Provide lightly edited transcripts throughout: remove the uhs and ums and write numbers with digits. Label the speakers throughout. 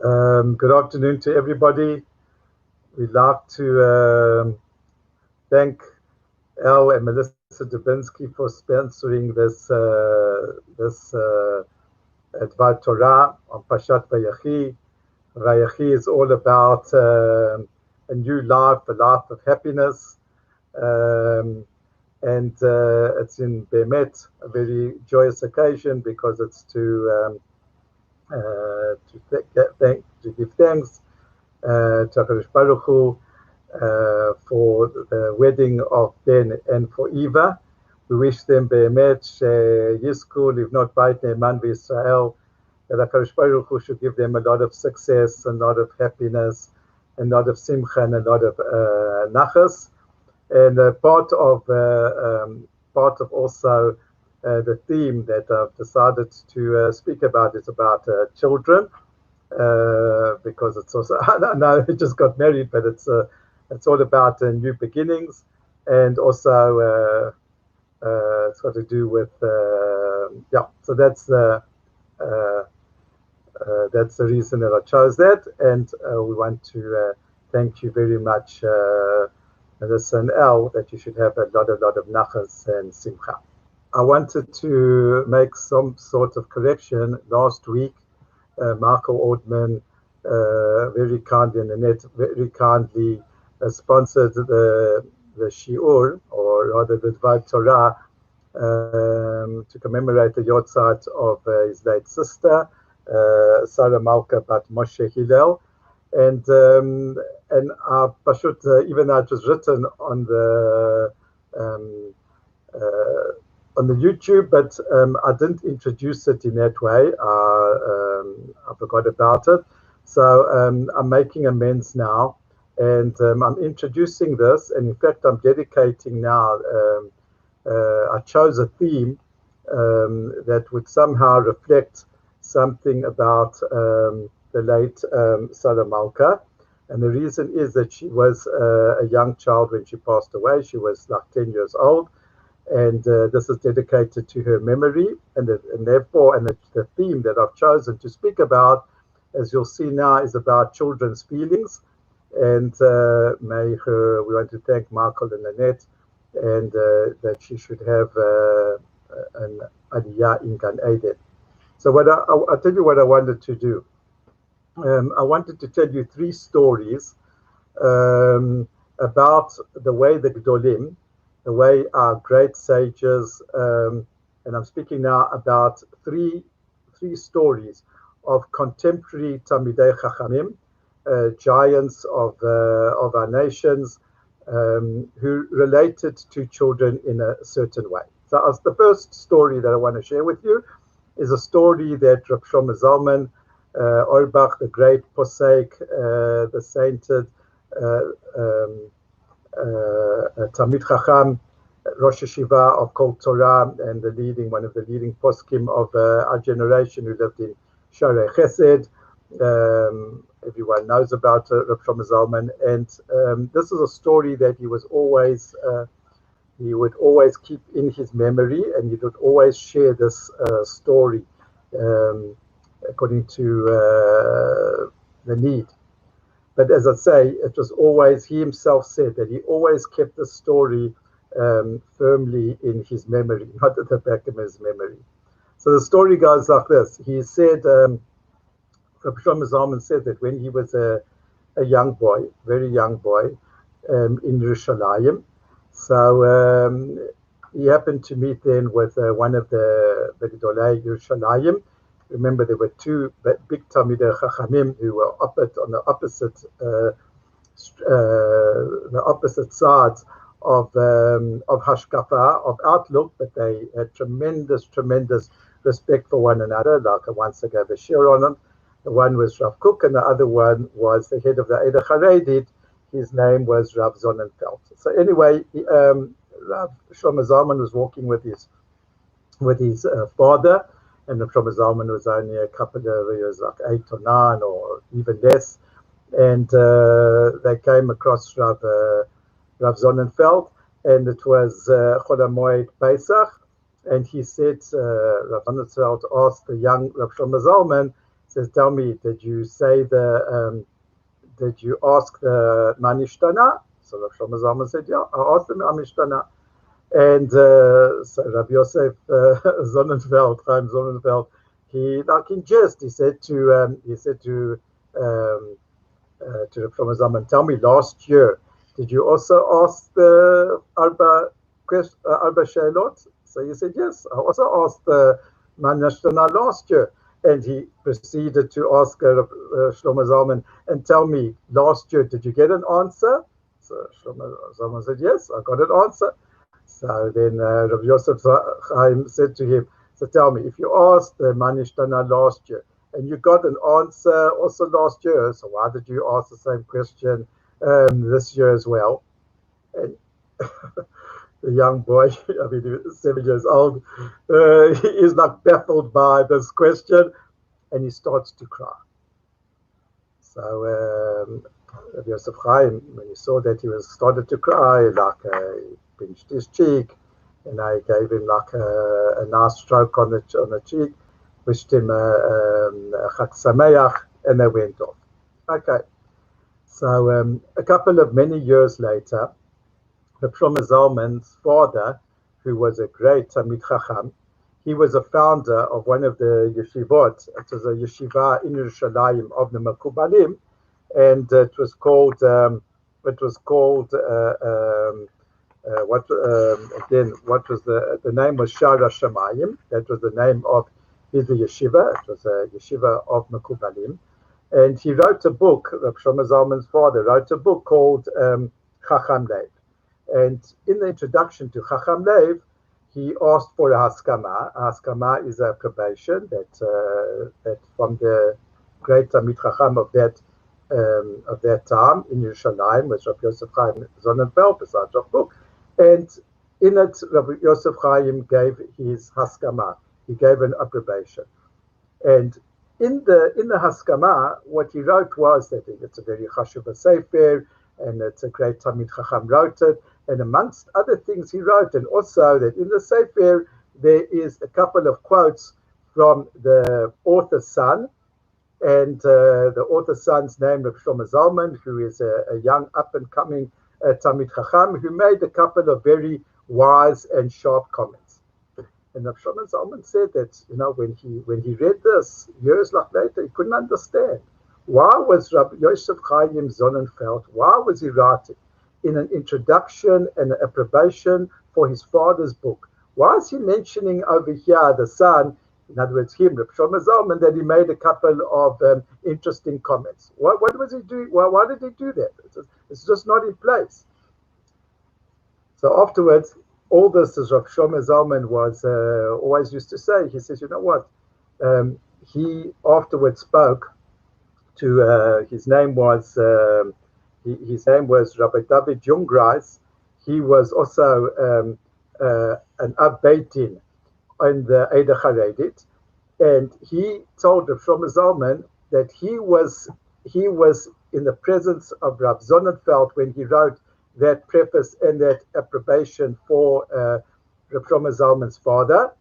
Speaker 1: Good afternoon to everybody. We'd like to thank Al and Melissa Dubinsky for sponsoring this Advar Torah on Parshat Vayechi. Vayechi is all about a new life, a life of happiness, and it's in Bemet, a very joyous occasion because it's to give thanks to HaKadosh Baruch Hu for the wedding of Ben and for Eva. We wish them be'emet yizku livnot bait ne'eman v'Yisrael, that HaKadosh Baruch Hu should give them a lot of success, a lot of happiness, a lot of simcha, and a lot of nachas. And part of also the theme that I've decided to speak about is about children, because it's also, I know I just got married, but it's all about new beginnings, and also it's got to do with So that's the reason that I chose that, and we want to thank you very much, Melissa and Al, that you should have a lot of nachas and simcha. I wanted to make some sort of correction. Last week, Michael Ordman very kindly, and Annette very kindly sponsored the shiur, or rather the Dvar Torah, to commemorate the yortzeit of his late sister, Sarah Malka Bat Moshe Hillel. And I pashut, even though it was written on the YouTube, but I didn't introduce it in that way. I forgot about it. So I'm making amends now, and I'm introducing this, and in fact I'm dedicating now. I chose a theme that would somehow reflect something about the late Sarah Malka. And the reason is that she was a young child when she passed away. She was like 10 years old. And this is dedicated to her memory. And therefore, the theme that I've chosen to speak about, as you'll see now, is about children's feelings. And we want to thank Michael and Annette, and that she should have an aliyah in Gan Eden. So I'll tell you what I wanted to do. I wanted to tell you 3 stories about the way the Gdolim, the way our great sages, and I'm speaking now about three stories of contemporary Talmidei Chachamim, giants of our nations, who related to children in a certain way. So the first story that I want to share with you is a story that Rav Shlomo Zalman Auerbach, the great posek, the sainted Talmid Chacham, Rosh Yeshiva of Kol Torah, and one of the leading poskim of our generation, who lived in Sharei Chesed. Everyone knows about Rav Shlomo Zalman, and this is a story that he would always keep in his memory, and he would always share this story according to the need. But as I say, it was always, he himself said that he always kept the story firmly in his memory, not at the back of his memory. So the story goes like this. He said, Rabbi Shlomo Zalman said that when he was a young boy, very young boy, in Yerushalayim, so he happened to meet then with one of the Gedolei Yerushalayim. Remember, there were 2 big Talmidei Chachamim who were on the opposite sides of Hashkafa, of outlook, but they had tremendous respect for one another. Like once I gave a share on them. The one was Rav Kook, and the other one was the head of the Eidah Charedit. His name was Rav Sonnenfeld. So anyway, Rav Shlomo Zalman was walking with his father, and Rav Shlomo Zalman was only a couple of years, like 8 or 9 or even less. And they came across Rav Sonnenfeld, and it was Chol HaMoed Pesach. And he said, Rav Sonnenfeld asked the young Rav Shlomo Zalman, says, tell me, did you ask the Manishtana? So Rav Shlomo Zalman said, yeah, I asked the Manishtana. And so Rabbi Yosef Chaim Sonnenfeld, he, like in jest, he said to Rav Shlomo Zalman, tell me, last year, did you also ask the Arba Shailot? So he said, yes, I also asked the Manishtana last year. And he proceeded to ask Shlomo Zalman, and tell me, last year, did you get an answer? So Shlomo Zalman said, yes, I got an answer. So then Rabbi Yosef Chaim said to him, so tell me, if you asked the Manishtana last year, and you got an answer also last year, so why did you ask the same question this year as well? And the young boy, I mean, he was 7 years old, he is like baffled by this question, and he starts to cry. So Rabbi Yosef Chaim, when he saw that he was started to cry, he pinched his cheek, and I gave him like a nice stroke on the cheek, wished him a Chag Sameach, and they went off. Okay. So a couple of many years later, Reb Shlomo Zalman's father, who was a great Talmid Chacham, he was a founder of one of the yeshivot. It was a yeshiva in Yerushalayim of the Mekubalim, and it was called what was the name was Shara Shamayim. That was the name of his yeshiva. It was a yeshiva of Mekubalim, and he wrote a book. Reb Shlomo Zalman's father wrote a book called Chacham Lev. And in the introduction to Chacham Lev, he asked for a haskama. A haskama is a approbation that from the great Talmid Chacham of that time in Yerushalayim was Rabbi Yosef Chaim Sonnenfeld, besides Rav Kook. And in it, Rabbi Yosef Chaim gave his haskama. He gave an approbation. And in the haskama, what he wrote was that it's a very chashuv sefer, and it's a great Talmid Chacham wrote it. And amongst other things he wrote, and also that in the sefer there is a couple of quotes from the author's son, and the author's son's name, Rav Shlomo Zalman, who is a young up-and-coming Talmid Chacham, who made a couple of very wise and sharp comments. And Rav Shlomo Zalman said that, when he read this years later, he couldn't understand. Why was Rabbi Yosef Chaim Sonnenfeld, why was he writing in an introduction and an approbation for his father's book? Why is he mentioning over here the son, in other words, him, Reb Shlomo Zalman, that he made a couple of interesting comments? What was he doing? Why did he do that? It's just not in place. So afterwards, all this, as Reb Shlomo Zalman was always used to say, he says, you know what? He afterwards spoke to his name was Rabbi David Jungreis. He was also an Ab Beit Din in the Eida Haredit, and he told Rav Shlomo Zalman that he was in the presence of Rav Sonnenfeld when he wrote that preface and that approbation for Rav Shlomo Zalman's father,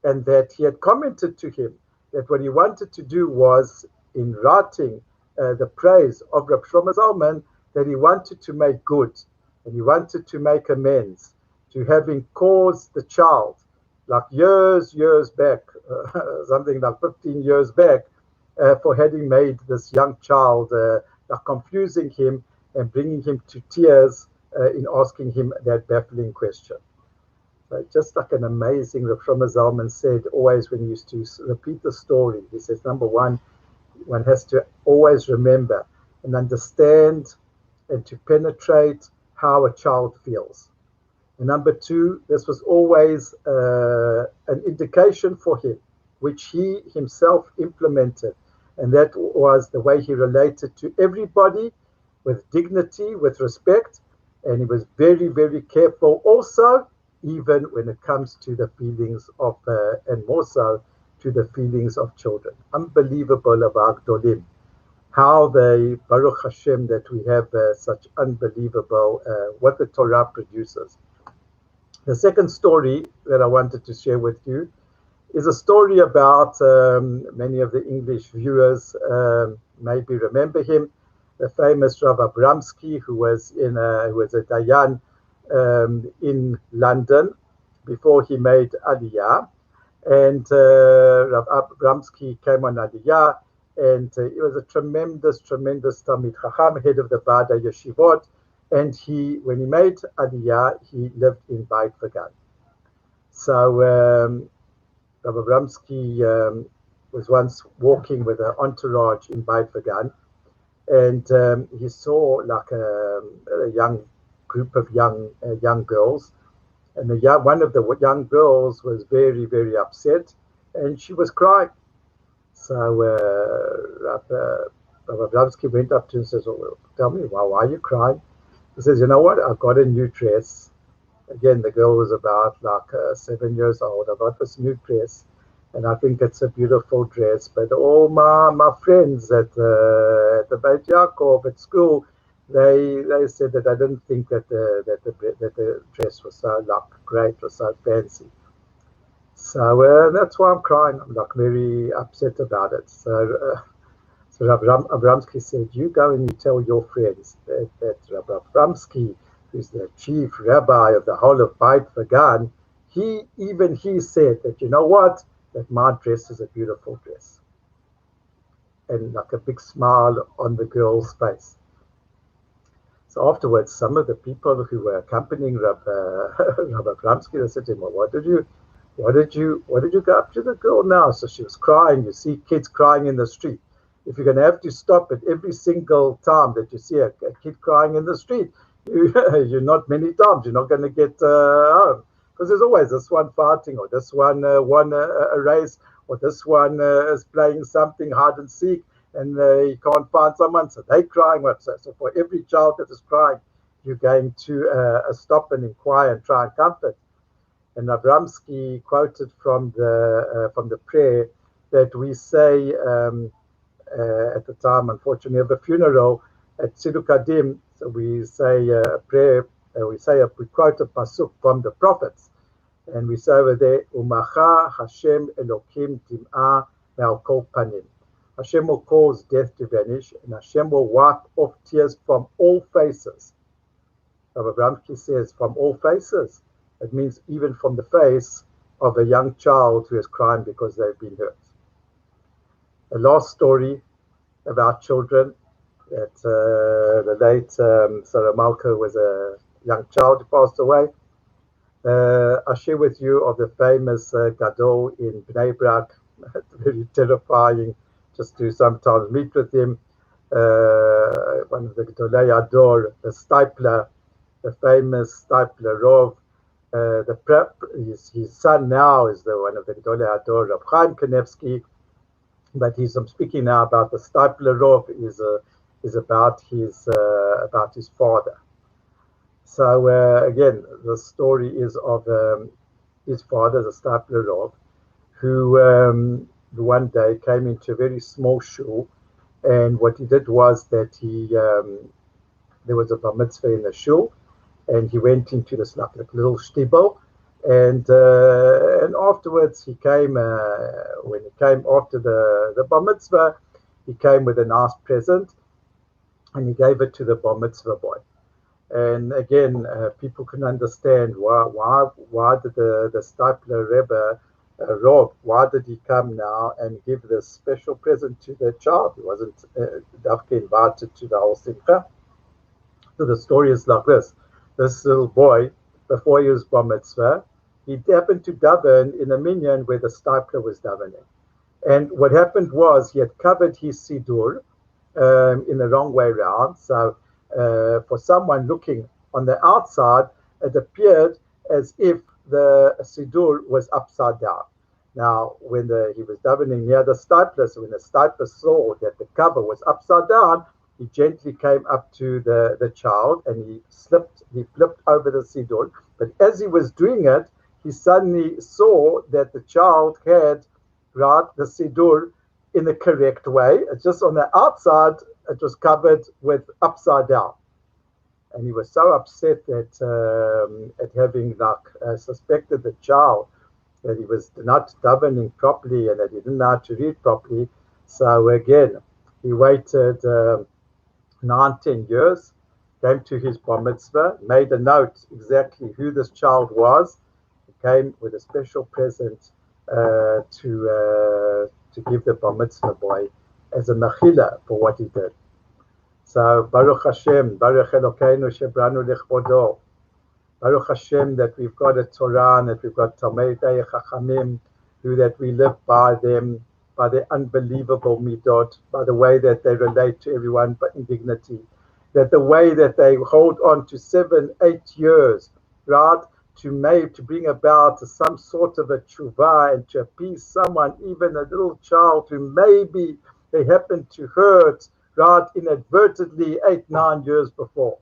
Speaker 1: and that he had commented to him that what he wanted to do was, in writing the praise of Rav Shlomo Zalman, that he wanted to make good, and he wanted to make amends to having caused the child, like years back, something like 15 years back, for having made this young child, confusing him and bringing him to tears in asking him that baffling question. So just like an amazing, Rav Shlomo Zalman said always when he used to repeat the story, he says, number one has to always remember and understand and to penetrate how a child feels. And number two, this was always an indication for him, which he himself implemented. And that was the way he related to everybody with dignity, with respect. And he was very, very careful also, even when it comes to the feelings of, and more so, to the feelings of children. Unbelievable of Agdolim. How they, Baruch Hashem, that we have such unbelievable, what the Torah produces. The second story that I wanted to share with you is a story about many of the English viewers maybe remember him, the famous Rav Abramsky, who was a Dayan in London before he made Aliyah. And Rav Abramsky came on Aliyah, and he was a tremendous Talmid Chacham, head of the Bada Yeshivot. And when he made Aliyah, he lived in Beit Vegan. So Rav Abramsky was once walking with an entourage in Beit Vegan, and he saw like a young group of young girls, and one of the young girls was very, very upset, and she was crying. So Rav Abramsky went up to her and says, "Well, tell me, why are you crying?" He says, "You know what? I got a new dress." Again, the girl was about like 7 years old. "I got this new dress, and I think it's a beautiful dress. But all my friends at the Beit Yaakov at school, they said that I didn't think that the dress was so great or so fancy. So that's why I'm crying. I'm like very upset about it." So Rav Abramsky said, "You go and you tell your friends that Rav Abramsky, who's the chief rabbi of the whole of Beit Vegan, he said that, you know what, that my dress is a beautiful dress." And like a big smile on the girl's face. So afterwards, some of the people who were accompanying Rav Abramsky, they said to him, "Well, what did you go up to the girl now?" So she was crying. You see kids crying in the street. If you're going to have to stop at every single time that you see a kid crying in the street, you're not many times. You're not going to get home, because there's always this one fighting, or this one won a race, or this one is playing something hide and seek, and he can't find someone, so they're crying. So for every child that is crying, you're going to stop and inquire and try and comfort. And Abramsky quoted from the prayer that we say at the time, unfortunately, of a funeral at Sidukadim. So we say a prayer. We quote a pasuk from the prophets, and we say over there, "Umacha Hashem Elokim Tim'ah Me'al Kol Panim." Hashem will cause death to vanish, and Hashem will wipe off tears from all faces. Rabbi Abramsky says, from all faces. It means even from the face of a young child who is crying because they've been hurt. A last story about children, that the late Sarah Malka was a young child who passed away. I share with you of the famous Gadol in Bnei Brak. It's very terrifying just to sometimes meet with him. One of the Gedolei Ador, the Stipler, the famous Stipler Rov. His son now is one of the Gedolei Ador, Rav Chaim Kanevsky. But I'm speaking now about the Stipler Rov is about his father. So again, the story is of his father, the Stipler Rov, who one day came into a very small shul, and what he did was that there was a bar mitzvah in the shul, and he went into this like little shtibel. And afterwards, he came. When he came after the bar mitzvah, he came with a nice present, and he gave it to the bar mitzvah boy. And again, people can understand why did the Stipler Rebbe Rob, why did he come now and give this special present to the child? He wasn't invited to the whole simcha. So the story is like this: this little boy, before he was bar mitzvah, he happened to daven in a minyan where the Stipler was davening. And what happened was he had covered his siddur in the wrong way around. So for someone looking on the outside, it appeared as if the siddur was upside down. Now, when he was davening near the Stipler, so when the Stipler saw that the cover was upside down, he gently came up to the child and he flipped over the siddur. But as he was doing it, he suddenly saw that the child had the siddur in the correct way. It's just on the outside, it was covered with upside down. And he was so upset that at having suspected the child that he was not davening properly and that he didn't know how to read properly. So again, he waited 9, 10 years, came to his bar mitzvah, made a note exactly who this child was, came with a special present to give the bar mitzvah boy as a mechila for what he did. So Baruch Hashem, Baruch Elokeinu shebranu lechvodo. Baruch Hashem that we've got a Torah and that we've got Talmidei Chachamim, who that we live by them, by their unbelievable midot, by the way that they relate to everyone but in dignity, that the way that they hold on to 7, 8 years, right, to bring about some sort of a tshuva and to appease someone, even a little child who maybe they happened to hurt, right, inadvertently 8, 9 years before.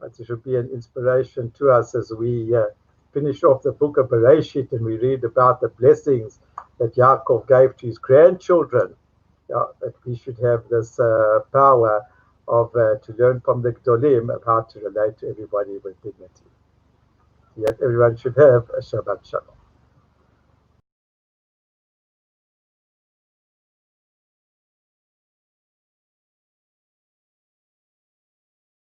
Speaker 1: But it should be an inspiration to us as we finish off the book of Vayechi and we read about the blessings that Yaakov gave to his grandchildren. That we should have this power of to learn from the Gdolim of how to relate to everybody with dignity. Yet everyone should have a Shabbat Shalom.